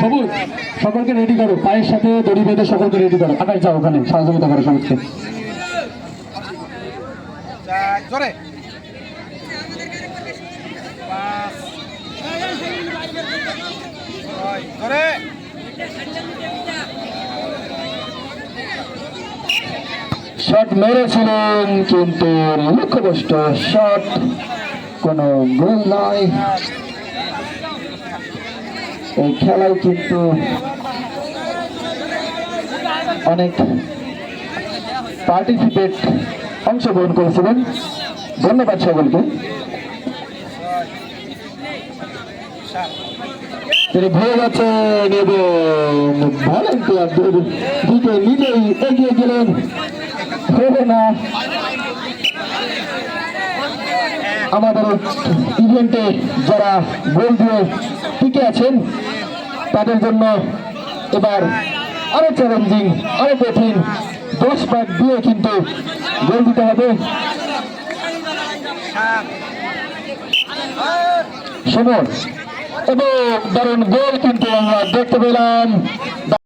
সবুজ সকলকে রেডি করো, পায়ের সাথে দড়ি বেঁধে সকলকে রেডি করো। আকাশ যাও, ওখানে সহযোগিতা করো সবুজকে। শট মেরেছিলেন কিন্তু লক্ষ্যভ্রষ্ট শট, কোনো গোল নয়। এই খেলায় কিন্তু অনেক পার্টিসিপেট অংশগ্রহণ করেছিলেন, ধন্যবাদ সকলকে। তিনি ভুলে যাচ্ছেন এবং ভলেন্টিয়ারদের দিকে নিজেই এগিয়ে গেলেন। হবে না, আমাদের ইভেন্টে যারা গোল দিয়ে টিকে আছেন তাদের জন্য এবার আরো চ্যালেঞ্জিং, আরো কঠিন 10 পাক দিয়ে কিন্তু গোল দিতে হবে। সময় এবং দারুণ গোল কিন্তু আমরা দেখতে পেলাম।